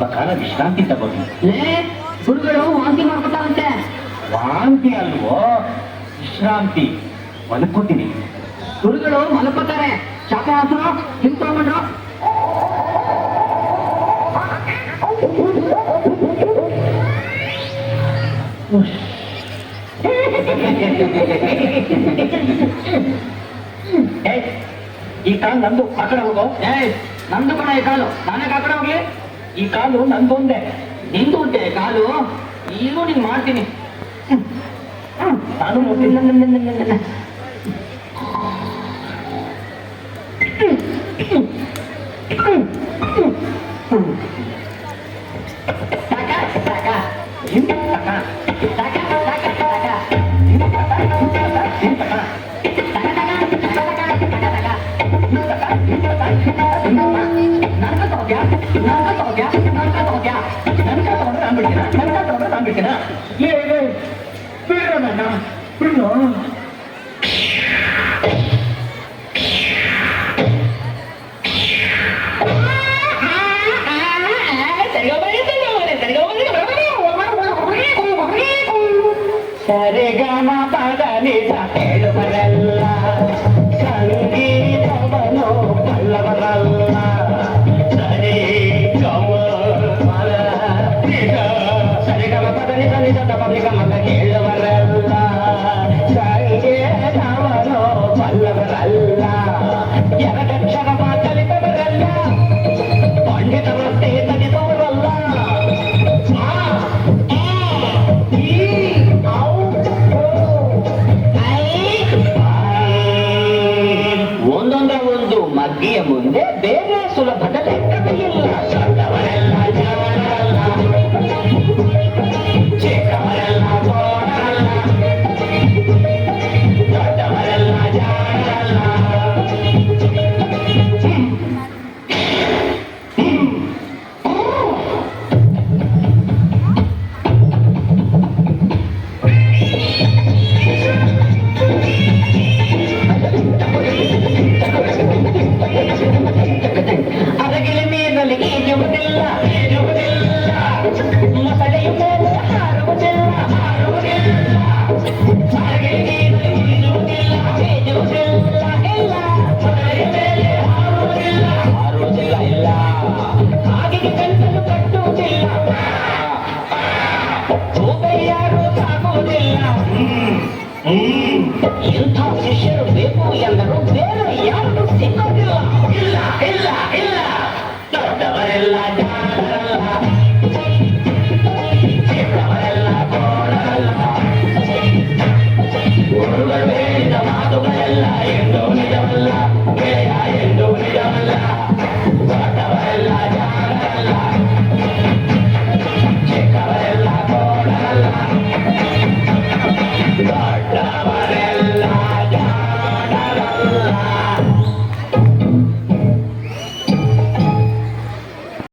ಸ್ವಲ್ಪ ಕಾಲ ವಿಶ್ರಾಂತಿ ತಗೋರಿ. ಗುರುಗಳು ವಾಂತಿ ಮಾಡ್ಕೊತಾರಂತೆ. ವಾಂತಿ ಅಲ್ವೋ, ವಿಶ್ರಾಂತಿ. ಮಲ್ಕೋತೀನಿ. ಗುರುಗಳು ಮಲ್ಕೋತಾರೆ. ಶಾಪ ಹಾಸರು ಹಿಂದ್ಕೊಂಡ್ರು. ಈ ಕಾಲು ನಂದು, ಆ ಕಡೆ ಹೋಗೋ. ನಂದು ಕಣ ಈ ಕಾಲು, ನಾನೇ ಆ ಕಡೆ ಹೋಗ್ಲಿ. ಈ ಕಾಲು ನಂದೊಂದೇ. ನಿಂದು ಉಂಟೆ ಕಾಲು, ಈಗ ನೀನ್ ಮಾಡ್ತೀನಿ. ನಾನು ನೋಡ್ತೀನಿ. ಸರಿಗಮ ಪದನಿಸ ಹೇಳುವರಲ್ಲ, ಸಂಗೀತವನು ಬಲ್ಲವರಲ್ಲ. ಸರಿ ಸರಿಗಮ ಪದನಿಸ ನಿಜದ ಪದಿಗಮಗ ಹೇಳುವರಲ್ಲ, ಸಂಗೀತವನು ಬಲ್ಲವರಲ್ಲ. ಎರಡಕ್ಷರ ಮಾತಲಿತವರಲ್ಲ, ಪಂಡಿತರಷ್ಟೇ ತಡಿದವರಲ್ಲ. ಒಂದೊಂದರ ಒಂದು ಮಗ್ಗಿಯ ಮುಂದೆ ಬೇರೆ ಸುಲಭದ ಲೆಕ್ಕವೇ ಇಲ್ಲ. ಸಣ್ಣವರೆಲ್ಲ ಜಾಣರಲ್ಲ, ಚಿಕ್ಕವರೆಲ್ಲ ಬೋಣರಲ್ಲ, ದೊಡ್ಡವರೆಲ್ಲ ಜಾಣರಲ್ಲ. ಅದಗಿಲೆ ಮೇಲಲ್ಲಿ ಈಜುವುದಿಲ್ಲ, ಮೊಸಳೆಯ ಮೇಲೆ ಹಾರುವುದಿಲ್ಲ, ಅದಗಿಲೆ ನೀರಲ್ಲಿ ಈಜುವುದಿಲ್ಲ, ಇಲ್ಲ. ಮೊಸಳೆಯ ಮೇಲೆ ಹಾರುವುದಿಲ್ಲ, ಇಲ್ಲ. ಹಾಗೆಗೆ ಕಣ್ಣನ್ನು ಕಟ್ಟುವುದಿಲ್ಲ, ಯಾರು ಸಾಕುವುದಿಲ್ಲ. ಇಂಥ ಶಿಷ್ಯರು ಬೇಕು ಎಂದರು, ಬೇರೆ ಯಾರು ಸಿಕ್ಕೋದಿಲ್ಲ. ಇಲ್ಲ ಇಲ್ಲ ಇಲ್ಲ, ದೊಡ್ಡವರೆಲ್ಲ ಜಾಣರಲ್ಲ,